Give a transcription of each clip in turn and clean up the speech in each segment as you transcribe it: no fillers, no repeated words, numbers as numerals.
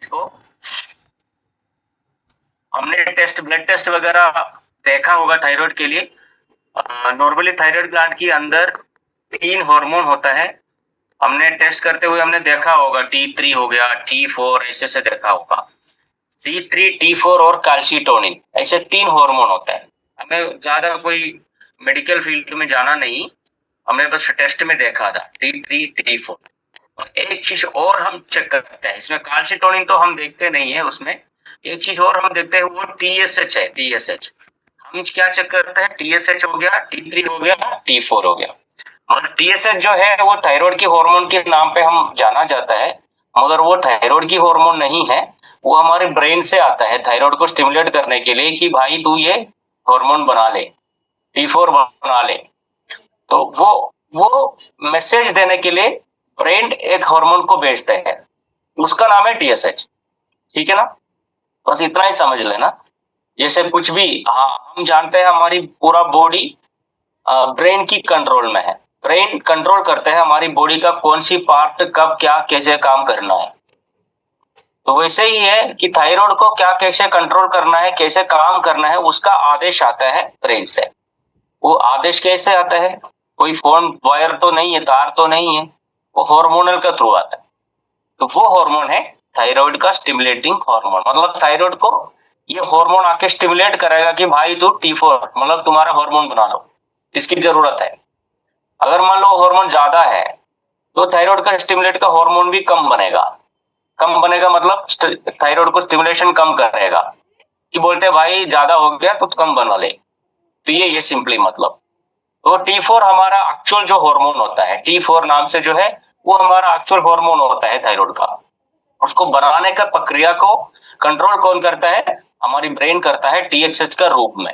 इसको हमने blood test वगैरह देखा होगा थायराइड के लिए। नॉर्मली थायराइड ग्लैंड के अंदर 3 हार्मोन होता है। हमने टेस्ट करते हुए हमने देखा होगा T3 हो गया, T4 ऐसे से देखा होगा। T3, T4 और कैल्सिटोनिन ऐसे 3 हार्मोन होते हैं। हमें ज्यादा कोई मेडिकल फील्ड में जाना नहीं, हमने बस टेस्ट में देखा था T3, T4। और एक चीज और हम चेक करते हैं इसमें, कैल्सिटोनिन तो हम देखते नहीं है उसमें। एक चीज और हम देखते हैं वो TSH है, TSH। हम क्या चेक करते हैं, TSH हो गया, T3 हो गया, T4 हो गया। और TSH जो है वो थायराइड की हार्मोन के नाम पे हम जाना जाता है, मगर वो थायराइड की हार्मोन नहीं है। वो हमारे ब्रेन से आता है थायराइड को स्टिमुलेट करने के लिए कि भाई तू ये हार्मोन बना ले, T4 बना ले। तो वो मैसेज देने के लिए ब्रेन एक हार्मोन को भेजते हैं, उसका नाम है TSH। ठीक है ना, बस इतना ही समझ लेना। जैसे कुछ भी, हाँ हम जानते हैं हमारी पूरा बॉडी ब्रेन की कंट्रोल में है। ब्रेन कंट्रोल करते हैं हमारी बॉडी का कौन सी पार्ट कब क्या कैसे काम करना है। तो वैसे ही है कि थायराइड को क्या कैसे कंट्रोल करना है, कैसे काम करना है, उसका आदेश आता है ब्रेन से। वो आदेश कैसे आता है, कोई फोन वायर तो नहीं है, तार तो नहीं है, वो हार्मोनल के थ्रू आता है। तो वो हार्मोन है थायराइड का स्टिमुलेटिंग हार्मोन। मतलब थायराइड को ये हार्मोन आके स्टिमुलेट करेगा कि भाई तू T4 मतलब तुम्हारा हार्मोन बना लो, इसकी जरूरत है। अगर मान लो हार्मोन ज्यादा है तो थायराइड का स्टिमुलेट का हार्मोन भी कम बनेगा। कम बनेगा मतलब थायराइड को स्टिमुलेशन कम करेगा, कि बोलते हैं भाई ज्यादा हो गया तो कम बना ले। तो ये सिंपली मतलब। तो T4 हमारा एक्चुअल जो हार्मोन होता है, T4 नाम से जो है वो हमारा एक्चुअल हार्मोन होता है थायराइड का। उसको बनाने का प्रक्रिया को कंट्रोल कौन करता है, हमारी ब्रेन करता है TSH का रूप में,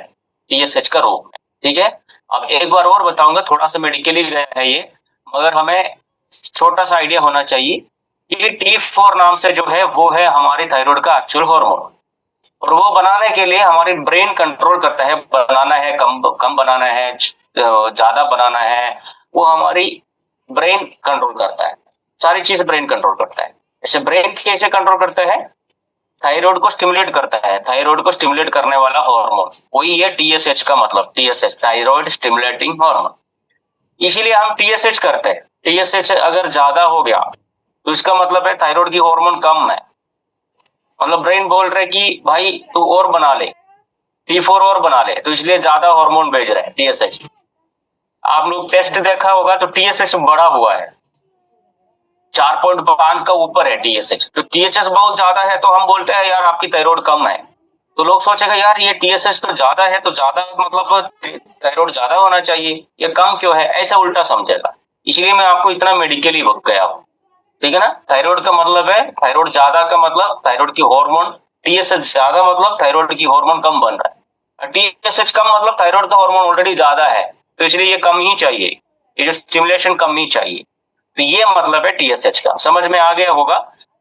TSH का रूप में। ठीक है, अब एक बार और बताऊंगा, थोड़ा सा मेडिकली है ये, मगर हमें छोटा सा आइडिया होना चाहिए कि T4 नाम से जो है वो है हमारे थायराइड का एक्चुअल हार्मोन। और वो बनाने के लिए हमारी ब्रेन कंट्रोल करता है, बनाना है कम कम बनाना है, ज्यादा बनाना है, वो हमारी ब्रेन कंट्रोल करता है। सारी चीज ब्रेन कंट्रोल करता है। जैसे ब्रेन कैसे कंट्रोल करता है, थायराइड को स्टिमुलेट करता है। थायराइड को स्टिमुलेट करने वाला हार्मोन वही है TSH का मतलब, TSH थायराइड स्टिमुलेटिंग हार्मोन। इसीलिए हम TSH करते हैं। TSH अगर ज्यादा हो गया तो इसका मतलब है थायराइड की हार्मोन कम है। मतलब ब्रेन बोल रहे कि भाई तू और बना ले, T4 और बना ले, तो इसलिए ज्यादा हार्मोन भेज रहे हैं TSH। आप लोग टेस्ट देखा होगा तो TSH बढ़ा हुआ है, 4.5 का ऊपर है TSH। तो TSH बहुत ज्यादा है तो हम बोलते हैं यार आपकी थायराइड कम है। तो लोग सोचेगा यार ये TSH तो ज्यादा है तो ज्यादा मतलब थायराइड ज्यादा होना चाहिए, ये कम क्यों है, ऐसा उल्टा समझेगा। इसलिए मैं आपको इतना मेडिकली बक गया हूँ। ठीक है ना, थायराइड का मतलब है, थायराइड ज्यादा का मतलब थायराइड की हार्मोन, TSH ज्यादा मतलब थायराइड की हार्मोन कम बन रहा है। TSH कम मतलब थायराइड का हार्मोन ऑलरेडी ज्यादा है, तो इसलिए ये कम ही चाहिए, ये जो स्टिमुलेशन कम ही चाहिए। तो ये मतलब है TSH का। समझ में आ गया होगा।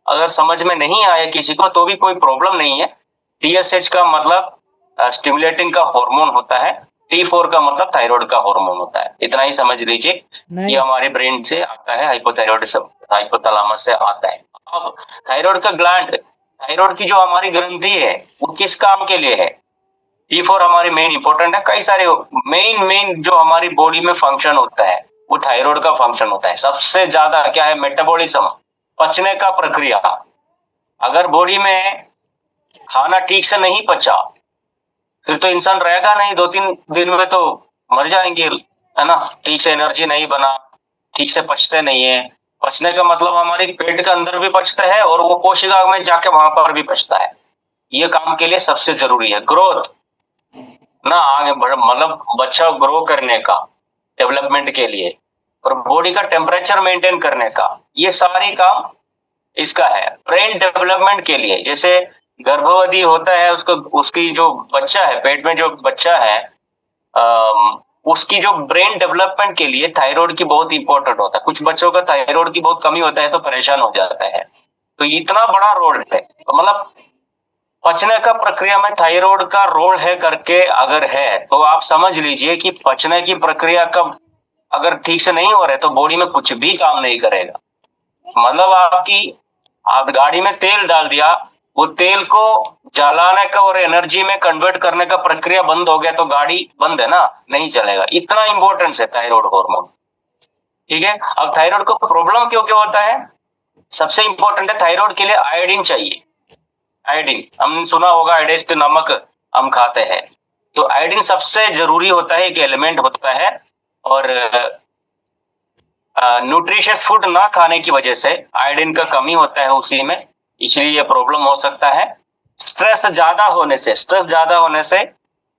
अगर समझ में नहीं आया किसी को तो भी कोई प्रॉब्लम नहीं है। TSH का मतलब स्टिमुलेटिंग का हार्मोन होता है, T4 का मतलब थायराइड का हार्मोन होता है। इतना ही समझ लीजिए। ये हमारे ब्रेन से आता है, हाइपोथायराइडिज्म, हाइपोथैलेमस से आता है। अब थायराइड का ग्लैंड, थायराइड की जो हमारी ग्रंथि है वो किस काम के लिए है, T4 हमारी मेन इंपॉर्टेंट है। कई सारे मेन जो हमारी बॉडी में फंक्शन होता है वो थायराइड का फंक्शन होता है। सबसे ज्यादा क्या है, मेटाबॉलिज्म, पचने का प्रक्रिया। अगर बॉडी में खाना ठीक से नहीं पचा फिर तो इंसान रहेगा नहीं, 2-3 दिन में तो मर जाएंगे, है ना। ठीक से एनर्जी नहीं बना, ठीक से पचते नहीं है। पचने का मतलब हमारे पेट के अंदर भी पचता है और वो कोशिका में जाके वहां पर भी पचता है। ये काम के लिए सबसे जरूरी है ग्रोथ ना, आगे बढ़ मतलब बच्चा ग्रो करने का, डेवलपमेंट के लिए, और बॉडी का टेम्परेचर मेंटेन करने का, ये सारी काम इसका है। ब्रेन डेवलपमेंट के लिए, जैसे गर्भवती होता है उसको, उसकी जो बच्चा है पेट में, जो बच्चा है उसकी जो ब्रेन डेवलपमेंट के लिए थायराइड की बहुत इंपॉर्टेंट होता है। कुछ बच्चों का थायराइड की बहुत कमी होता है तो परेशान हो जाता है। तो इतना बड़ा रोल है, मतलब पचने का प्रक्रिया में थायराइड का रोल है करके अगर है तो आप समझ लीजिए कि पचने की प्रक्रिया का अगर ठीक से नहीं हो रहा है तो बॉडी में कुछ भी काम नहीं करेगा। मतलब आपकी आप गाड़ी में तेल डाल दिया, वो तेल को जलाने का और एनर्जी में कन्वर्ट करने का प्रक्रिया बंद हो गया तो गाड़ी बंद है ना, नहीं चलेगा। इतना इंपॉर्टेंस है थायराइड हार्मोन। ठीक है, अब थायराइड को प्रॉब्लम क्यों क्यों होता है? सबसे इंपॉर्टेंट है, थायराइड के लिए आयोडीन चाहिए। आयोडीन हमने सुना होगा, आयोडाइज्ड नमक हम खाते हैं, तो आयोडीन सबसे जरूरी होता है, एक एलिमेंट होता है। और न्यूट्रिशियस फूड ना खाने की वजह से आयोडीन का कमी होता है उसी में, इसलिए ये प्रॉब्लम हो सकता है। स्ट्रेस ज्यादा होने से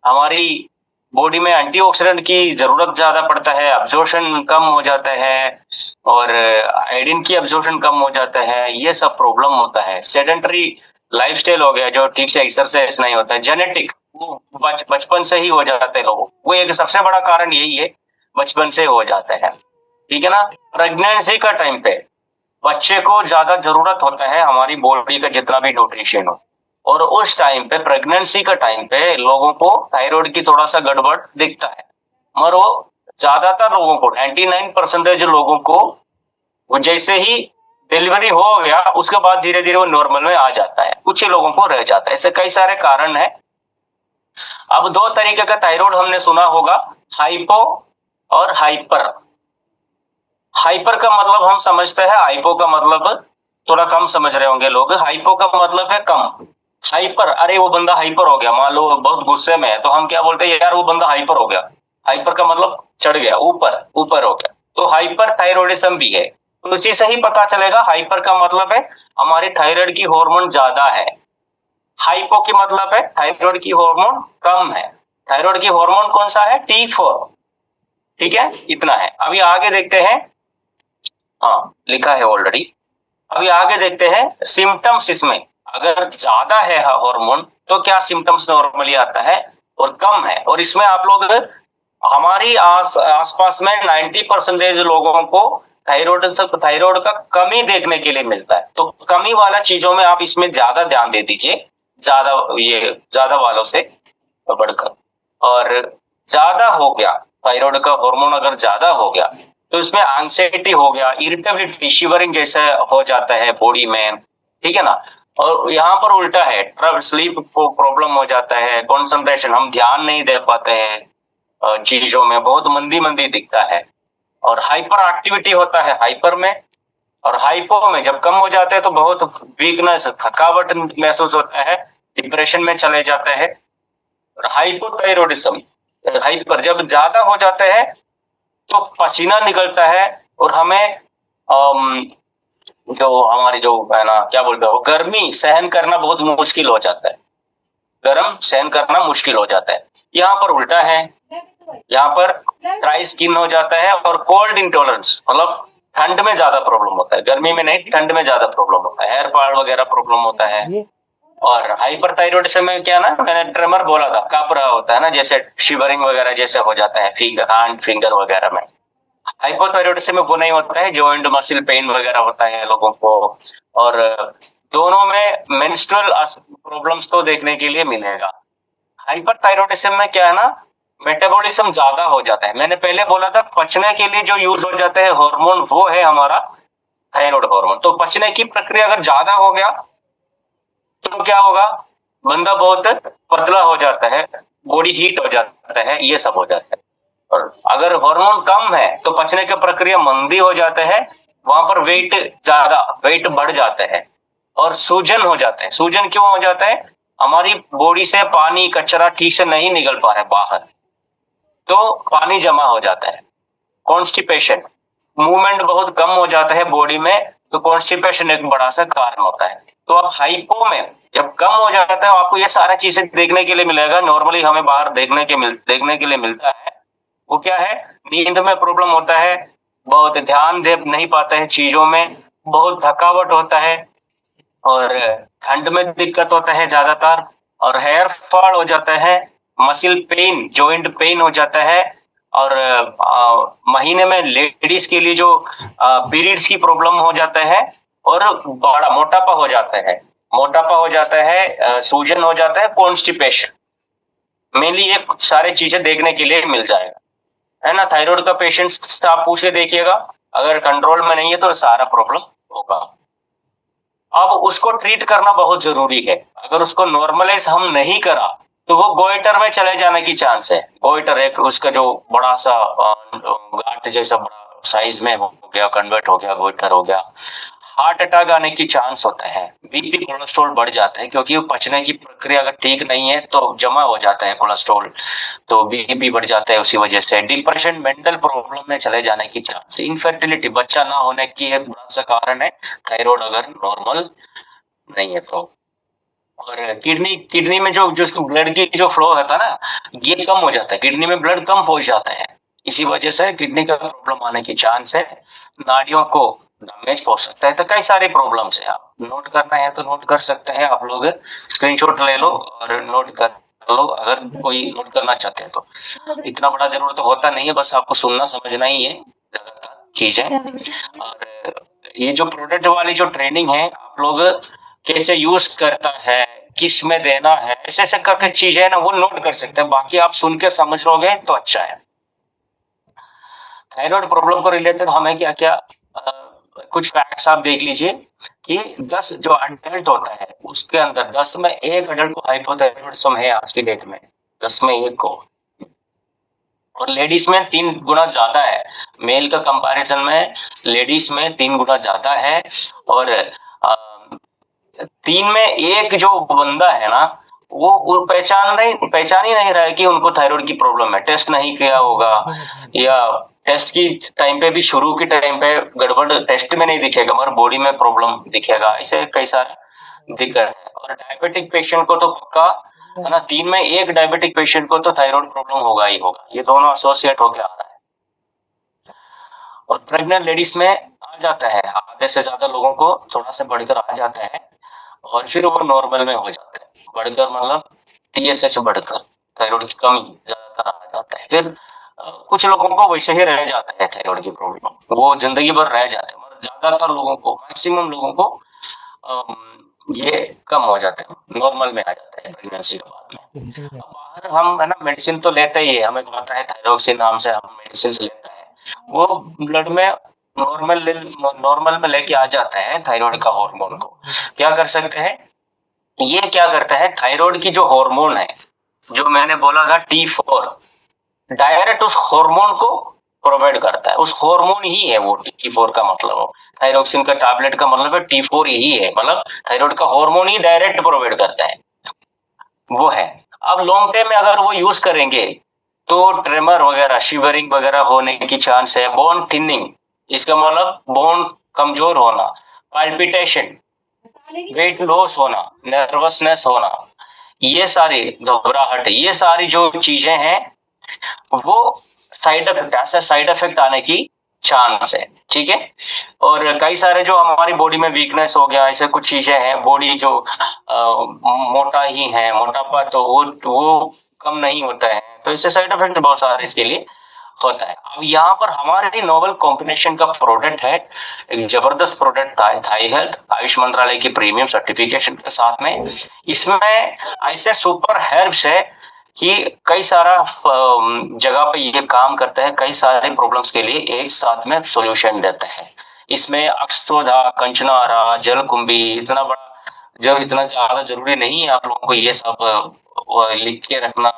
हमारी बॉडी में एंटीऑक्सीडेंट की जरूरत ज्यादा पड़ता है, अब्जॉर्प्शन कम हो जाता है और आयोडीन की अब्जॉर्प्शन कम हो जाता है, ये सब प्रॉब्लम होता है। सेडेंटरी लाइफस्टाइल हो गया, जो ठीक से एक्सरसाइज नहीं होता है, जेनेटिक, वो बचपन से ही हो जाते हैं लोगों, वो एक सबसे बड़ा कारण यही है, बचपन से हो जाता है। ठीक है ना। प्रेगनेंसी का टाइम पे बच्चे को ज्यादा जरूरत होता है हमारी बॉडी का जितना भी न्यूट्रिशन हो, और उस टाइम पे प्रेगनेंसी का टाइम पे लोगों को थायराइड की थोड़ा सा गड़बड़ दिखता है। मगर वो ज्यादातर लोगों को 99% लोगों को वो जैसे ही डिलीवरी हो गया उसके बाद धीरे धीरे वो नॉर्मल में आ जाता है, कुछ ही लोगों को रह जाता है। ऐसे कई सारे कारण है। अब दो तरीके का थायराइड हमने सुना होगा, हाइपो और हाइपर। हाइपर का मतलब हम समझते हैं, हाइपो का मतलब थोड़ा कम समझ रहे होंगे लोग। हाइपो का मतलब है कम। हाइपर, अरे वो बंदा हाइपर हो गया, मान लो बहुत गुस्से में है तो हम क्या बोलते हैं, यार वो बंदा हाइपर हो गया। हाइपर का मतलब चढ़ गया, ऊपर ऊपर हो गया, तो हाइपर थायरॉइडिज्म भी है। तो इसी से ही पता चलेगा, हाइपर का मतलब है हमारे थायराइड की हार्मोन ज्यादा है, हाइपो की मतलब है थायराइड की हार्मोन कम है। थायराइड की हार्मोन कौन सा है? T4। ठीक है, इतना है। अभी आगे देखते हैं, हाँ लिखा है ऑलरेडी। अभी आगे देखते हैं सिम्टम्स इसमें। अगर ज्यादा है हार्मोन तो क्या सिम्टम्स नॉर्मली आता है, और कम है, और इसमें आप लोग हमारी आसपास में 90% लोगों को थायराइड का कमी देखने के लिए मिलता है। तो कमी वाला चीजों में आप इसमें ज्यादा ध्यान दे दीजिए, ज्यादा ये ज्यादा वालों से बढ़कर। और ज्यादा हो गया थायराइड का हार्मोन, अगर ज्यादा हो गया तो इसमें एंग्जाइटी हो गया, इरिटेबिलिटी, शिवरिंग जैसा हो जाता है बॉडी में। ठीक है ना। और यहाँ पर उल्टा है, स्लीप को प्रॉब्लम हो जाता है, कंसंट्रेशन, हम ध्यान नहीं दे पाते हैं चीजों में, बहुत मंदी मंदी दिखता है। और हाइपर एक्टिविटी होता है हाइपर में, और हाइपो में जब कम हो जाते हैं तो बहुत वीकनेस, थकावट महसूस होता है, डिप्रेशन में चले जाते हैं। और हाइपोथायरॉयडिज्म, हाइपर जब ज्यादा हो जाता है तो पसीना निकलता है, और हमें जो हमारी जो है ना, क्या बोलते हैं, गर्मी सहन करना बहुत मुश्किल हो जाता है, गर्म सहन करना मुश्किल हो जाता है। यहाँ पर उल्टा है, यहाँ पर ड्राई स्किन हो जाता है, और कोल्ड इंटॉलरेंस, मतलब ठंड में ज्यादा प्रॉब्लम होता है, गर्मी में नहीं, ठंड में ज्यादा प्रॉब्लम होता है, हेयर फॉल वगैरह प्रॉब्लम होता है। और हाइपरथायरॉइडिज्म में क्या ना, मैंने ट्रेमर बोला था, कांप रहा होता है ना, जैसे शिवरिंग वगैरह जैसे हो जाता है, फिंगर, हैंड फिंगर वगैरह में। हाइपोथायरॉइडिज्म में वो नहीं होता है, जॉइंट मसल पेन वगैरह होता है लोगों को। और दोनों में मेंस्ट्रुअल प्रॉब्लम्स तो देखने के लिए मिलेगा। हाइपरथायरॉइडिज्म में क्या है ना, मेटाबॉलिज्म ज्यादा हो जाता है। मैंने पहले बोला था पचने के लिए जो यूज हो जाता है हार्मोन, वो है हमारा थायराइड हार्मोन। तो पचने की प्रक्रिया अगर ज्यादा हो गया तो क्या होगा, बंदा बहुत पतला हो जाता है, बॉडी हीट हो जाता है, ये सब हो जाता है। और अगर हार्मोन कम है तो पचने की प्रक्रिया मंदी हो जाता है, वहां पर वेट बढ़ जाता है, और सूजन हो जाता है। सूजन क्यों हो जाता है? हमारी बॉडी से पानी कचरा ठीक से नहीं निकल पा रहा है बाहर, तो पानी जमा हो जाता है। कॉन्स्टिपेशन, मूवमेंट बहुत कम हो जाता है बॉडी में, तो कॉन्स्टिपेशन एक बड़ा सा कारण होता है। तो अब हाइपो में जब कम हो जाता है, आपको ये सारा चीजें देखने के लिए मिलेगा, नॉर्मली हमें बाहर देखने के लिए मिलता है। वो क्या है, नींद में प्रॉब्लम होता है, बहुत ध्यान दे नहीं पाते हैं चीजों में, बहुत थकावट होता है, और ठंड में दिक्कत होता है ज्यादातर, और हेयर फॉल हो जाता है, मसल पेन, जॉइंट पेन हो जाता है। और महीने में लेडीज के लिए जो पीरियड्स की प्रॉब्लम हो जाता है, और बड़ा मोटापा हो जाता है, सूजन हो जाता है, कॉन्स्टिपेशन, मेनली ये सारे चीजें देखने के लिए मिल जाएगा, है ना। थायराइड का पेशेंट से आप पूछ के देखिएगा, अगर कंट्रोल में नहीं है तो सारा प्रॉब्लम होगा। अब उसको ट्रीट करना बहुत जरूरी है। अगर उसको नॉर्मलाइज हम नहीं करा तो वो गोइटर में चले जाने की चांस है। गोइटर एक उसका जो बड़ा सा गांठ जैसा बड़ा साइज में हो गया, कन्वर्ट हो गया, गोइटर हो गया। हार्ट अटैक आने की चांस होता है, बीपी कोलेस्ट्रॉल बढ़ जाता है, क्योंकि वो पचने की प्रक्रिया अगर ठीक नहीं है तो जमा हो जाता है कोलेस्ट्रॉल, तो बीपी बढ़ जाता है। उसी वजह से डिप्रेशन, मेंटल प्रॉब्लम में चले जाने की चांस। इनफर्टिलिटी, बच्चा ना होने की एक बड़ा सा कारण है थायराइड अगर नॉर्मल नहीं है तो। और किडनी किडनी में जो जो ब्लड की जो फ्लो होता है ना, ये कम हो जाता है, किडनी में ब्लड कम पहुंच जाता है। इसी वजह से किडनी का प्रॉब्लम आने की चांस है। नाड़ियों को डैमेज पहुंच सकता है। तो कई सारे प्रॉब्लम्स है, आप नोट करना है तो नोट कर सकते हैं। आप लोग स्क्रीनशॉट ले लो और नोट कर लो, अगर कोई नोट करना चाहते हैं तो। इतना बड़ा जरूरत तो होता नहीं है, बस आपको सुनना समझना ही है चीजें। और ये जो प्रोडक्ट वाली जो ट्रेनिंग है, आप लोग कैसे यूज करता है, किस में देना है, ऐसे ऐसे करके चीजें ना वो नोट कर सकते हैं। बाकी आप सुन के समझ लोगे तो अच्छा है। थायराइड प्रॉब्लम को रिलेटेड हमें क्या क्या कुछ फैक्ट्स आप देख लीजिए कि 10 जो अडल्ट होता है उसके अंदर 10 में एक अडल्ट को हाइपोथायराइडिज्म है आज की डेट में, 10 में एक को। और लेडीज में 3 गुना ज्यादा है, मेल का कंपैरिजन में लेडीज में 3 गुना ज्यादा है। और 3 में एक जो बंदा है ना, वो पहचान ही नहीं रहा है कि उनको थायराइड की प्रॉब्लम है। टेस्ट नहीं किया होगा, या टेस्ट की टाइम पे भी, शुरू के टाइम पे गड़बड़ टेस्ट में नहीं दिखेगा मगर बॉडी में प्रॉब्लम दिखेगा। ऐसे कई सारे दिक्कत है। और डायबिटिक पेशेंट को तो पक्का है ना, 3 में एक डायबिटिक पेशेंट को तो थायराइड प्रॉब्लम होगा ही होगा। ये दोनों एसोसिएट होकर आ रहा है। और प्रेग्नेंट लेडीज में आ जाता है, आधे से ज्यादा लोगों को थोड़ा सा बढ़कर आ जाता है, और फिर वो नॉर्मल में हो जाता है। बढ़कर मतलब टीएसएच बढ़कर थायराइड की कमी ज्यादातर आ जाता है। फिर कुछ लोगों को वैसे ही रह जाता है थायराइड की प्रॉब्लम, वो जिंदगी भर रह जाते हैं। मगर ज्यादातर लोगों को, मैक्सिमम लोगों को ये कम हो जाता है, नॉर्मल में आ जाता है प्रेगनेंसी के बाद में। अब बाहर हम है ना मेडिसिन तो लेते ही है, हमें पता है थायरोक्सिन नाम से हम मेडिसिन लेते हैं। वो ब्लड में नॉर्मल में लेके आ जाता है थायराइड का हार्मोन को। क्या कर सकते हैं, ये क्या करता है, थायराइड की जो हार्मोन है, जो मैंने बोला था T4, डायरेक्ट उस हार्मोन को प्रोवाइड करता है। उस हार्मोन ही है वो T4 का मतलब हो। थायरोक्सिन का टैबलेट का मतलब है T4 यही है, मतलब थायराइड का हार्मोन ही डायरेक्ट प्रोवाइड करता है, वो है। अब लॉन्ग टाइम में अगर वो यूज करेंगे तो ट्रेमर वगैरह, शिवरिंग वगैरह होने की चांस है। बोन थिनिंग, इसका मतलब बोन कमजोर होना, पाल्पिटेशन, वेट लॉस होना, नर्वसनेस होना, ये सारी घबराहट, ये सारी जो चीजें हैं वो साइड इफेक्ट, ऐसा साइड इफेक्ट आने की चांस है। ठीक है। और कई सारे जो हमारी बॉडी में वीकनेस हो गया, ऐसे कुछ चीजें हैं, बॉडी जो मोटा ही है, मोटापा तो वो कम नहीं होता है, तो इससे साइड इफेक्ट बहुत सारे इसके लिए होता है। अब यहाँ पर हमारे नोवेल कॉम्बिनेशन का प्रोडक्ट है, एक जबरदस्त प्रोडक्ट था थाई हेल्थ, आयुष मंत्रालय की प्रीमियम सर्टिफिकेशन के साथ में। इसमें ऐसे सुपर हर्ब्स है कि कई सारा जगह पे ये काम करता है, कई सारे प्रॉब्लम्स के लिए एक साथ में सॉल्यूशन देता है। इसमें अक्षोधा, कंचनारा, जलकुंभी, इतना बड़ा जो इतना ज्यादा जरूरी नहीं है आप लोगों को ये सब लिख के रखना।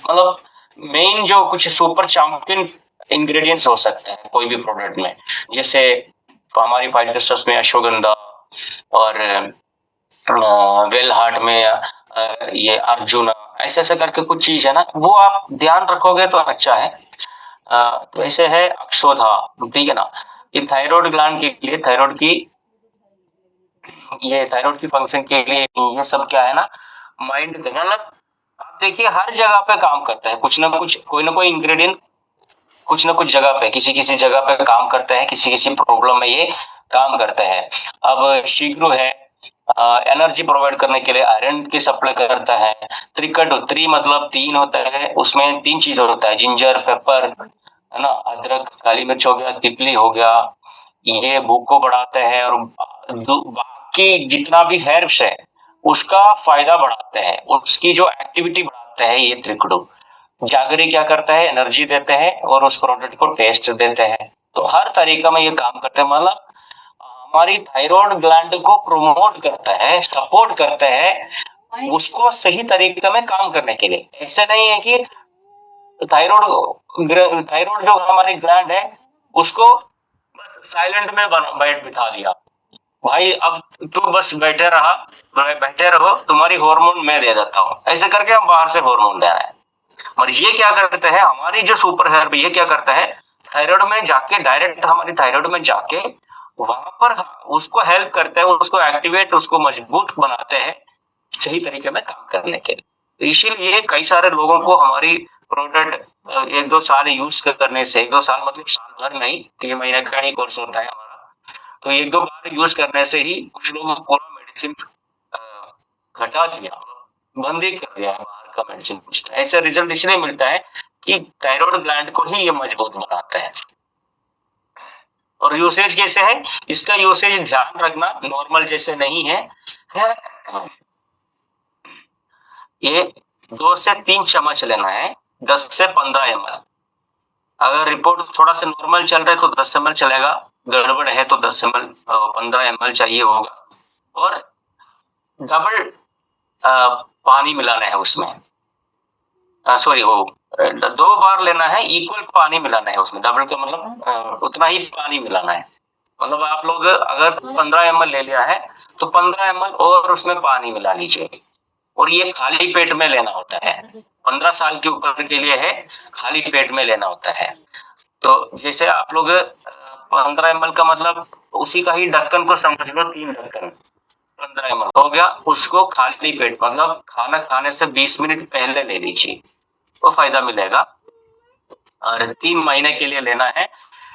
मतलब मेन जो कुछ सुपर चैंपियन इंग्रेडिएंट्स हो सकते हैं कोई भी प्रोडक्ट में, जैसे हमारी फाइटोस्टर्स में अश्वगंधा, और वेल हार्ट में ये अर्जुन, ऐसे ऐसे करके कुछ चीज है ना, वो आप ध्यान रखोगे तो अच्छा है। तो ऐसे है अक्षोधा, ठीक है ना। ये थायराइड ग्लैंड के लिए, थायराइड की, ये थायराइड की फंक्शन के लिए ये सब क्या है ना, माइंड का मतलब आप देखिए हर जगह पे काम करता है, कुछ ना कुछ, कोई ना कोई इंग्रेडिएंट कुछ ना कुछ जगह पे, किसी किसी जगह पे काम करता है, किसी किसी प्रॉब्लम में ये काम करता है। अब शीघ्र है, एनर्जी प्रोवाइड करने के लिए आयरन की सप्लाई करता है। त्रिकट, त्रि मतलब 3 होता है, उसमें 3 चीज होता है, जिंजर, पेपर है ना, अदरक, काली मिर्च हो गया, तितली हो गया, ये भूख को बढ़ाता है। और बाकी जितना भी हर्ब्स है उसका फायदा बढ़ाते हैं, उसकी जो एक्टिविटी बढ़ाते हैं ये त्रिकड़ू। जागरी क्या करता है, एनर्जी देते हैं और उस प्रोडक्ट को टेस्ट देते हैं। तो हर तरीका में ये काम करते हैं। मतलब हमारी थायराइड ग्लैंड को प्रमोट करता है, सपोर्ट करता है उसको सही तरीके में काम करने के लिए। ऐसा नहीं है कि थायराइड थायराइड जो हमारी ग्लैंड है उसको बस साइलेंट में बैठ बिठा दिया, भाई अब तू बस बैठे रहो, तुम्हारी हार्मोन मैं दे देता हूँ, ऐसे करके हम बाहर से हार्मोन दे रहे हैं। और ये क्या करते हैं, हमारी जो सुपर हर्ब ये क्या करता है, थायराइड में जाके डायरेक्ट हमारी थायराइड में जाके वहां पर उसको हेल्प करते हैं, उसको एक्टिवेट, उसको मजबूत बनाते हैं सही तरीके में काम करने के लिए। तो इसीलिए कई सारे लोगों को हमारी प्रोडक्ट 1-2 साल यूज करने से, 1-2 साल मतलब साल भर नहीं, 3 महीने का ही कोर्स होता है हमारा, तो 1-2 बार यूज करने से ही कुछ लोगों को मेडिसिन घटा दिया, बंद ही कर दिया है बाहर का मेडिसिन। ऐसा रिजल्ट इसलिए मिलता है कि थायराइड ग्लैंड को ही ये मजबूत बनाता है। और यूसेज कैसे है, इसका यूसेज ध्यान रखना नॉर्मल जैसे नहीं है, ये 2 से 3 चम्मच लेना है, 10 से 15 ml। अगर रिपोर्ट थोड़ा सा नॉर्मल चल रहा है तो 10 ml चलेगा, गड़बड़ है तो 10 ml 15 ml चाहिए होगा। और डबल पानी मिलाना है उसमें, सॉरी वो 2 बार लेना है, इक्वल पानी मिलाना है उसमें, डबल का मतलब उतना ही पानी मिलाना है। मतलब आप लोग अगर 15 ml ले लिया है तो 15 ml और उसमें पानी मिला लीजिए, और ये खाली पेट में लेना होता है, 15 साल के ऊपर के लिए है, खाली पेट में लेना होता है। तो जैसे आप लोग 15 ml का मतलब उसी का ही ढक्कन को समझ लो, 3 ढक्कन 15 ml हो गया, उसको खाली पेट मतलब खाना खाने से 20 मिनट पहले ले लीजिए तो फायदा मिलेगा। और 3 महीने के लिए लेना है।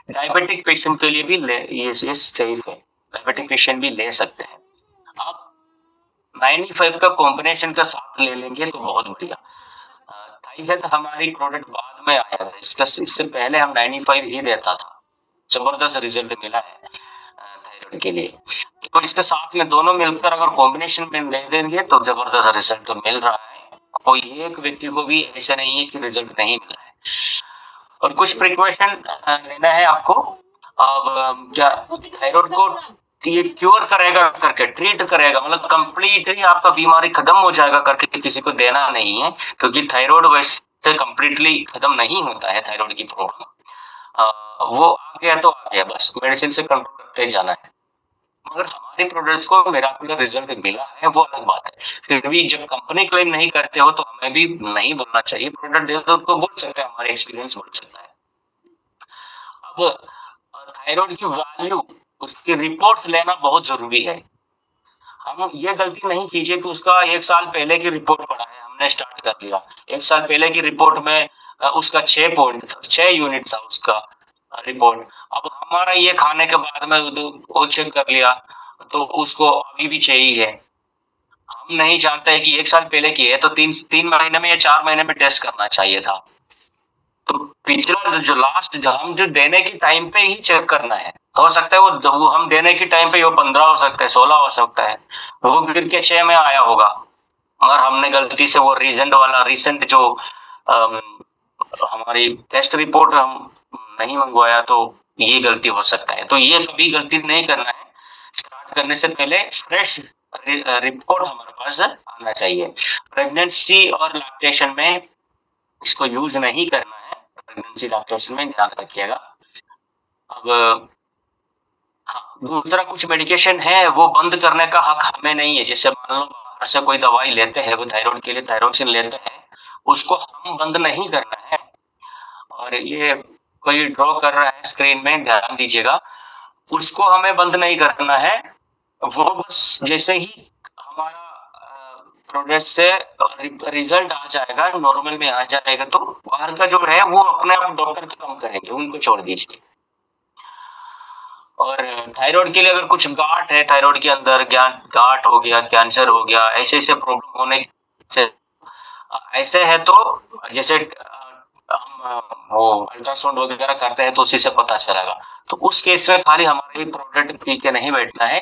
डायबिटिक पेशेंट के लिए भी ये सही है, डायबिटिक पेशेंट भी ले सकते हैं। आप 95 का कॉम्बिनेशन का साथ ले लेंगे तो बहुत बढ़िया। थाई हेल्थ हमारी प्रोडक्ट बाद में आया था, इससे पहले हम 95 ही देता था, जबरदस्त रिजल्ट मिला है थायराइड के लिए। तो इसके साथ में दोनों मिलकर अगर कॉम्बिनेशन में ले देंगे तो जबरदस्त रिजल्ट तो मिल रहा है, कोई एक व्यक्ति को भी ऐसा नहीं है कि रिजल्ट नहीं मिला है। और कुछ प्रिकॉशन लेना है आपको। अब क्या थायराइड को ये क्योर करेगा करके, ट्रीट करेगा मतलब कंप्लीटली आपका बीमारी खत्म हो जाएगा करके किसी को देना नहीं है, क्योंकि थायराइड वैसे कंप्लीटली खत्म नहीं होता है। थायराइड की प्रॉब्लम वो आ गया तो आ गया, बस मेडिसिन से कंट्रोल करते जाना है। मगर हमारे प्रोडक्ट्स को मिराकुलर रिजल्ट मिला है वो अलग बात है। फिर भी जब कंपनी क्लेम नहीं करते हो तो हमें भी नहीं बोलना चाहिए, प्रोडक्ट दे दो तो बोल सकते हैं, हमारा एक्सपीरियंस बोल सकता है। अब थायराइड की वैल्यू, उसकी रिपोर्ट लेना बहुत जरूरी है। हम ये गलती नहीं कीजिए कि उसका 1 साल पहले की रिपोर्ट पढ़ा है, हमने स्टार्ट कर दिया। 1 साल पहले की रिपोर्ट में उसका 6 यूनिट था उसका रिपोर्ट। अब हमारा ये खाने के बाद में वो चेक कर लिया तो उसको अभी भी 6 ही है। हम नहीं जानते है कि 1 साल पहले की है तो 3 महीने में या 4 महीने में टेस्ट करना चाहिए था। तो पिछला जो लास्ट हम जो देने की टाइम पे ही चेक करना है। हो सकता है वो हम देने की टाइम पे वो 15 हो सकता है, 16 हो सकता है, वो गिर के 6 में आया होगा, मगर हमने गलती से वो रिसेंट जो हमारी टेस्ट रिपोर्ट हम नहीं मंगवाया, तो ये गलती हो सकता है। तो ये कभी गलती नहीं करना है, स्टार्ट करने से पहले फ्रेश रिपोर्ट हमारे पास आना चाहिए। प्रेगनेंसी और लैक्टेशन में इसको यूज नहीं करना है, प्रेगनेंसी लैक्टेशन में ध्यान रखिएगा। अब हाँ, दूसरा कुछ मेडिकेशन है वो बंद करने का हक हमें नहीं है। जैसे मान लो बाहर से कोई दवाई लेते हैं, वो थायराइड के लिए थायरोक्सिन लेते हैं, उसको हम बंद नहीं करना है। और ये कोई ड्रॉ कर रहा है स्क्रीन में, ध्यान दीजिएगा, उसको हमें बंद नहीं करना है। वो बस जैसे ही हमारा प्रोडक्ट से रिजल्ट आ जाएगा, नॉर्मल में आ जाएगा, तो बाहर का जो है वो अपने आप डॉक्टर काम करेंगे, उनको छोड़ दीजिए। और थायराइड के लिए अगर कुछ गांठ है थायराइड के अंदर, गांठ हो गया, कैंसर हो गया, ऐसे ऐसे प्रॉब्लम होने से ऐसे है तो जैसे हम वो अल्ट्रासाउंड वगैरह करते हैं तो उसी से पता चलेगा। तो उस केस में खाली हमारे प्रोडक्ट पी के नहीं बैठना है,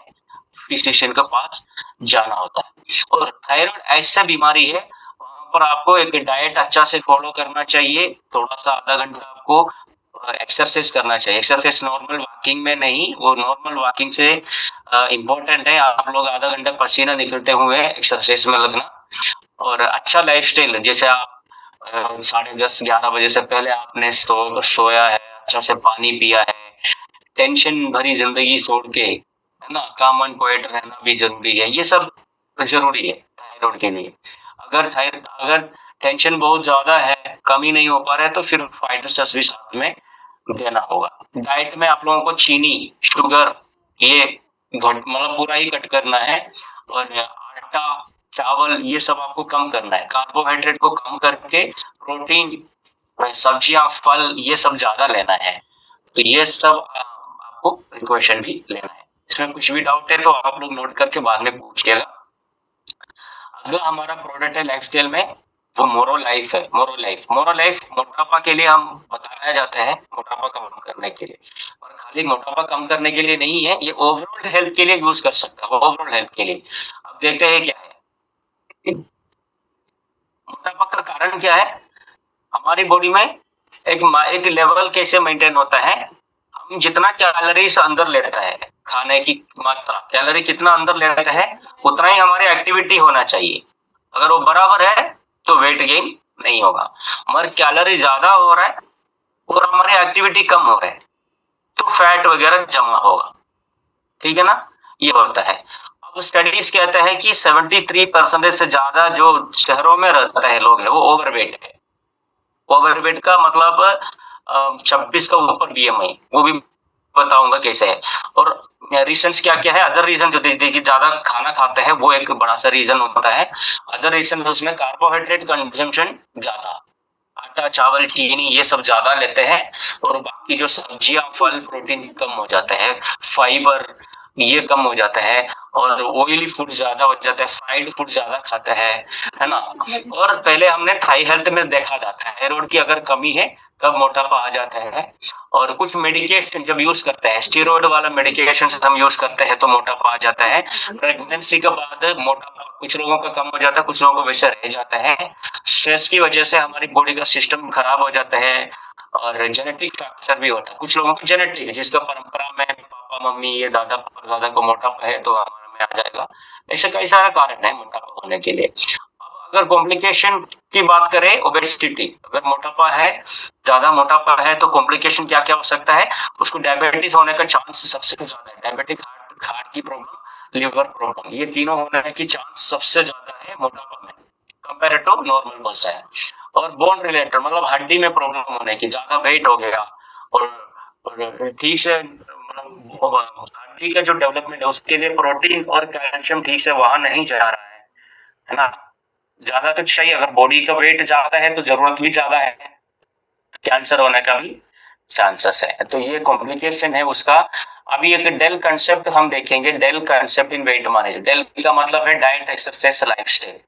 फिजिशियन के पास जाना होता है। और थायराइड ऐसा बीमारी है, वहां पर आपको एक डाइट अच्छा से फॉलो करना चाहिए, थोड़ा सा आधा घंटा आपको एक्सरसाइज करना चाहिए। एक्सरसाइज नॉर्मल वॉकिंग में नहीं, वो नॉर्मल वॉकिंग से इम्पोर्टेंट है आप लोग आधा घंटा पसीना निकलते हुए एक्सरसाइज में लगना। और अच्छा लाइफस्टाइल, जैसे आप 10:30-11 बजे से पहले आपने सोया है, अच्छा से पानी पिया है, टेंशन भरी जिंदगी छोड़ के, है ना, काम एंड क्वाइट रहना भी जरूरी है। ये सब जरूरी है थायराइड के लिए। अगर टेंशन बहुत ज्यादा है, कम ही नहीं हो पा रहा है, तो फिर फाइटोस्टेरोल भी साथ में देना होगा। डाइट में आप लोगों को चीनी, शुगर, ये मतलब पूरा ही कट करना है। और आटा, चावल, ये सब आपको कम करना है। कार्बोहाइड्रेट को कम करके प्रोटीन, सब्जियां, फल, ये सब ज्यादा लेना है। तो ये सब आपको प्रिकॉशन भी लेना है। इसमें कुछ भी डाउट है तो आप लोग नोट करके बाद में पूछिएगा। अगला हमारा प्रोडक्ट है लाइफस्टाइल में, वो मोरो लाइफ है। मोरो लाइफ मोटापा के लिए हम बताया जाता है, मोटापा कम करने के लिए। और खाली मोटापा कम करने के लिए नहीं है, ये ओवरऑल हेल्थ के लिए यूज कर सकता है, ओवरऑल हेल्थ के लिए। अब देखते हैं क्या है मोटापा का कारण क्या है। हमारी बॉडी में एक लेवल कैसे मेंटेन होता है, हम जितना कैलोरीज अंदर लेता है, खाने की मात्रा, कैलोरी कितना अंदर लेता है, उतना ही हमारी एक्टिविटी होना चाहिए। अगर वो बराबर है तो वेट गेन नहीं होगा। हमारी कैलोरी ज्यादा हो रहा है और हमारी एक्टिविटी कम हो रहा है, तो फैट वगैरह जमा होगा। ठीक है ना, ये होता है। अब स्टडीज कहता है कि 73% से ज्यादा जो शहरों में रहता है लोग है, वो ओवरवेट है। ओवरवेट का मतलब 26 का ऊपर बीएमआई, वो भी बताऊंगा कैसे है। और रीजंस क्या क्या है, अदर रीजन जो देखिए ज्यादा खाना खाते हैं वो एक बड़ा सा रीजन होता है। अदर रीजन उसमें कार्बोहाइड्रेट कंजम्पशन ज्यादा, आटा, चावल, चीनी, ये सब ज्यादा लेते हैं। और बाकी जो सब्जियां, फल, प्रोटीन कम हो जाता है, फाइबर ये कम हो जाता है। और ऑयली फूड ज्यादा हो जाता है, फ्राइड फूड ज्यादा खाता है ना। और पहले हमने थाई हेल्थ में देखा था थायराइड की अगर कमी है तब मोटापा आ जाता है। और कुछ मेडिकेशन जब यूज करते हैं, स्टेरॉइड वाला मेडिकेशन हम यूज करते हैं तो मोटापा आ जाता है। प्रेगनेंसी के बाद मोटापा कुछ लोगों का कम हो जाता है, कुछ लोगों को वैसे रह जाता है। स्ट्रेस की वजह से हमारी बॉडी का सिस्टम खराब हो जाता है। और जेनेटिक फैक्टर भी होता है, कुछ लोगों को जेनेटिक है, जिसका परंपरा में पापा मम्मी ये दादा दादा को मोटापा है तो हमारे में आ जाएगा। ऐसे कई सारे कारण है मोटापा होने के लिए। अब अगर कॉम्प्लिकेशन की बात करें, ओबेसिटी, अगर मोटापा है, ज्यादा मोटापा है तो कॉम्प्लिकेशन क्या क्या हो सकता है, उसको डायबिटीज होने का चांस सबसे ज्यादा है। डायबिटिक हार्ट की प्रॉब्लम, लिवर प्रॉब्लम, ये तीनों होने की चांस सबसे ज्यादा है मोटापा में कंपेयर टू नॉर्मल पर्सन है। और बोन रिलेटेड मतलब हड्डी में प्रॉब्लम होने की, ज्यादा वेट हो गया और ठीक से मतलब हड्डी का जो डेवलपमेंट है उसके लिए प्रोटीन और कैल्शियम ठीक से वहां नहीं जा रहा है ना। ज्यादा तो चाहिए, अगर बॉडी का वेट ज्यादा है तो जरूरत भी ज्यादा है, कैंसर होने का भी चांसेस है। तो ये कॉम्प्लिकेशन है उसका। अभी एक डेल कंसेप्ट हम देखेंगे, डेल कंसेप्ट इन वेट मैनेजमेंट। डेल का मतलब है डाइट, एक्सरसाइज, लाइफस्टाइल।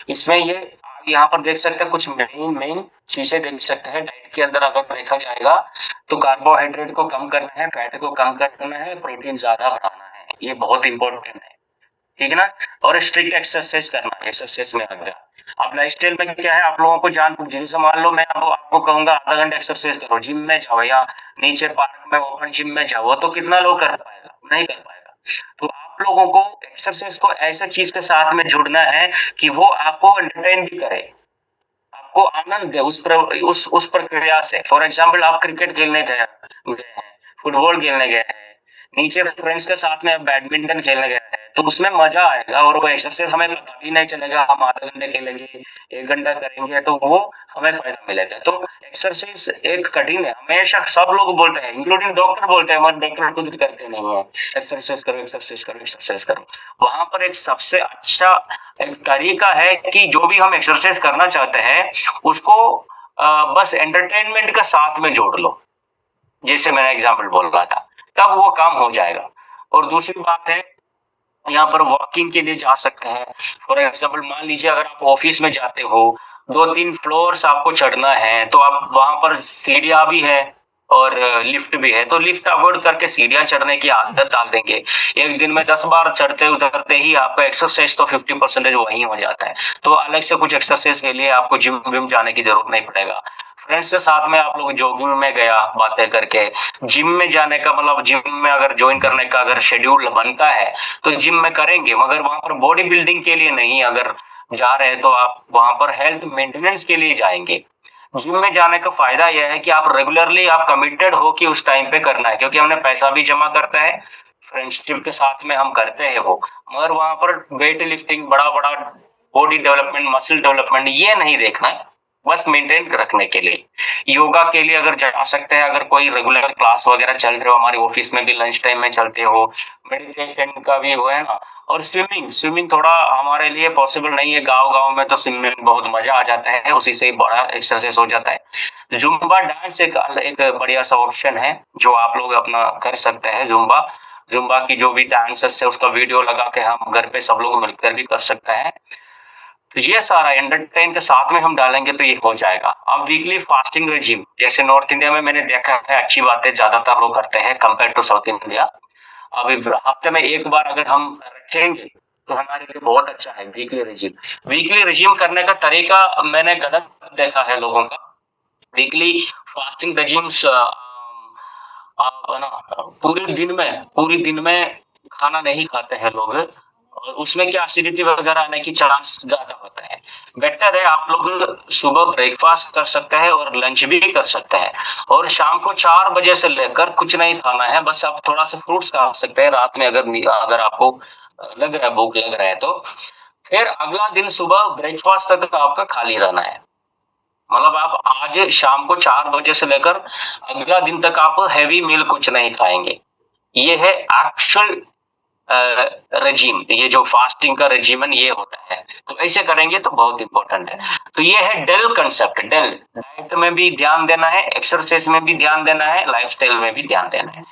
इसमें ये आप यहाँ पर देख सकते हैं, कुछ मेन चीजें देख सकते हैं डाइट के अंदर। अगर देखा जाएगा तो कार्बोहाइड्रेट को कम करना है, फैट को कम करना है, प्रोटीन ज्यादा बढ़ाना है, ये बहुत इंपॉर्टेंट है। ठीक है ना। और स्ट्रिक्ट एक्सरसाइज करना है, एक्सरसाइज में लग जाए। अब लाइफस्टाइल में क्या है, आप लोगों को जान, जैसे मान लो मैं अब आपको कहूंगा आधा घंटा एक्सरसाइज करो, जिम में जाओ या नीचे पार्क में ओपन जिम में जाओ, तो कितना लोग कर पाएगा, नहीं कर पाएगा। तो आप लोगों को एक्सरसाइज को ऐसा चीज के साथ में जुड़ना है कि वो आपको एंटरटेन भी करे, आपको आनंद दे उस प्रक्रिया से। फॉर एग्जाम्पल आप क्रिकेट खेलने गए हैं, फुटबॉल खेलने गए हैं, नीचे फ्रेंड्स के साथ में बैडमिंटन खेलने गए हैं, तो उसमें मजा आएगा। और वो एक्सरसाइज हमें पता भी नहीं चलेगा, हम आधा घंटे खेलेंगे, 1 घंटा करेंगे, तो वो हमें फायदा मिलेगा। तो एक्सरसाइज एक कठिन है, हमेशा सब लोग बोलते हैं, इंक्लूडिंग डॉक्टर बोलते हैं, हमारे डॉक्टर खुद करते नहीं है, एक्सरसाइज करो, एक्सरसाइज करो, एक्सरसाइज करो। वहां पर एक सबसे अच्छा एक तरीका है कि जो भी हम एक्सरसाइज करना चाहते हैं उसको बस एंटरटेनमेंट के साथ में जोड़ लो, जैसे मैंने एग्जाम्पल बोल रहा था, तब वो काम हो जाएगा। और दूसरी बात है, यहाँ पर वॉकिंग के लिए जा सकते हैं। फॉर एग्जाम्पल मान लीजिए अगर आप ऑफिस में जाते हो, 2-3 फ्लोर्स आपको चढ़ना है, तो आप वहां पर सीढ़ियां भी है और लिफ्ट भी है, तो लिफ्ट अवॉइड करके सीढ़ियां चढ़ने की आदत डाल देंगे। एक दिन में 10 बार चढ़ते उतरते ही आपका एक्सरसाइज तो 50% वही हो जाता है। तो अलग से कुछ एक्सरसाइज के लिए आपको जिम विम जाने की जरूरत नहीं पड़ेगा। फ्रेंड्स के साथ में आप लोग जॉगिंग में गया बातें करके, जिम में जाने का मतलब जिम में अगर ज्वाइन करने का अगर शेड्यूल बनता है तो जिम में करेंगे, मगर वहां पर बॉडी बिल्डिंग के लिए नहीं अगर जा रहे हैं तो आप वहां पर हेल्थ मेंटेनेंस के लिए जाएंगे। जिम में जाने का फायदा यह है कि आप रेगुलरली आप कमिटेड हो कि उस टाइम पे करना है, क्योंकि हमने पैसा भी जमा करता है, फ्रेंडशिप के साथ में हम करते हैं वो, मगर वहां पर वेट लिफ्टिंग बड़ा बड़ा बॉडी डेवलपमेंट मसल डेवलपमेंट ये नहीं देखना है, बस मेंटेन रखने के लिए। योगा के लिए अगर जा सकते हैं, अगर कोई रेगुलर क्लास वगैरह चल रहे हो, हमारे ऑफिस में भी लंच टाइम में चलते हो, मेडिटेशन का भी हो है ना, और स्विमिंग स्विमिंग थोड़ा हमारे लिए पॉसिबल नहीं है, गांव गांव में तो स्विमिंग में बहुत मजा आ जाता है, उसी से ही बड़ा एक्सरसाइज हो जाता है। जुम्बा डांस एक बढ़िया सा ऑप्शन है जो आप लोग अपना कर सकते हैं। जुम्बा जुम्बा की जो भी डांसेस है उसका वीडियो लगा के हम घर पे सब लोग मिलकर भी कर सकते हैं। तो ये सारा एंटरटेन के साथ में हम डालेंगे तो ये हो जाएगा। अब वीकली फास्टिंग रेजिम, जैसे नॉर्थ इंडिया में मैंने देखा है अच्छी बातें ज्यादातर लोग करते हैं कंपेयर टू साउथ इंडिया। अभी हफ्ते में एक बार अगर हम रखेंगे तो हमारे लिए बहुत अच्छा है वीकली रेजिम। वीकली रेजिम करने का तरीका मैंने गलत देखा है लोगों का। वीकली फास्टिंग रेजिम्स आप ना पूरे दिन में खाना नहीं खाते हैं लोग, और उसमें क्या एसिडिटी वगैरह आने की चांस ज्यादा होता है। बेटर है आप लोग सुबह ब्रेकफास्ट कर सकते हैं और लंच भी कर सकते हैं, और शाम को 4 बजे से लेकर कुछ नहीं खाना है, बस आप थोड़ा सा फ्रूट्स खा सकते हैं रात में अगर आपको लग रहा है भूख लग रहा है तो। फिर अगला दिन सुबह ब्रेकफास्ट तक आपका खाली रहना है, मतलब आप आज शाम को 4 बजे से लेकर अगला दिन तक आप हैवी मील कुछ नहीं खाएंगे। ये है एक्चुअल रेजिम, ये जो फास्टिंग का रेजिमन ये होता है। तो ऐसे करेंगे तो बहुत इंपॉर्टेंट है। तो ये है डेल कंसेप्ट। डेल डाइट में भी ध्यान देना है, एक्सरसाइज में भी ध्यान देना है, लाइफस्टाइल में भी ध्यान देना है।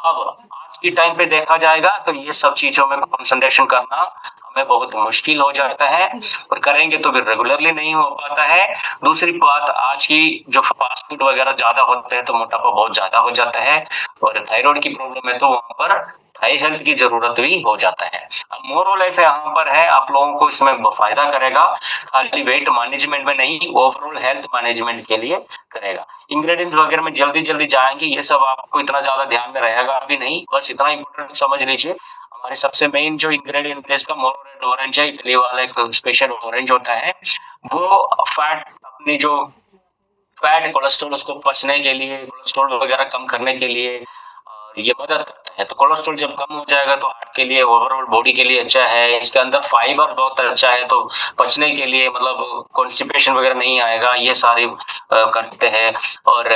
अब आज के टाइम पे देखा जाएगा तो ये सब चीजों में कंसंट्रेशन करना हमें बहुत मुश्किल हो जाता है, और करेंगे तो फिर रेगुलरली नहीं हो पाता है। दूसरी बात, आज की जो फास्ट फूड वगैरह ज्यादा होते हैं तो मोटापा बहुत ज्यादा हो जाता है, और थायराइड की प्रॉब्लम है तो वहां पर हाई हेल्थ की जरूरत भी हो जाता है। अब मोरल लाइफ यहाँ पर है, आप लोगों को इसमें फायदा करेगा, खाली वेट मैनेजमेंट में नहीं, ओवरऑल हेल्थ मैनेजमेंट के लिए करेगा। इंग्रेडिएंट्स वगैरह में जल्दी जल्दी जाएंगे, ये सब आपको इतना ज्यादा ध्यान में रहेगा अभी नहीं, बस इतना इंपॉर्टेंट समझ लीजिए। हमारे सबसे मेन जो इंग्रेडिएंट है इसका मोरो रेड ऑरेंज है, इटली वाला एक स्पेशल ऑरेंज होता है, वो फैट अपनी जो फैट कोलेस्ट्रॉल उसको पचने के लिए, कोलेस्ट्रॉल वगैरह कम करने के लिए ये मदद करता है। तो कोलेस्ट्रॉल जब कम हो जाएगा तो हार्ट के लिए, ओवरऑल बॉडी के लिए अच्छा है। इसके अंदर फाइबर बहुत अच्छा है, तो पचने के लिए मतलब कॉन्स्टिपेशन वगैरह नहीं आएगा, ये सारे करते हैं। और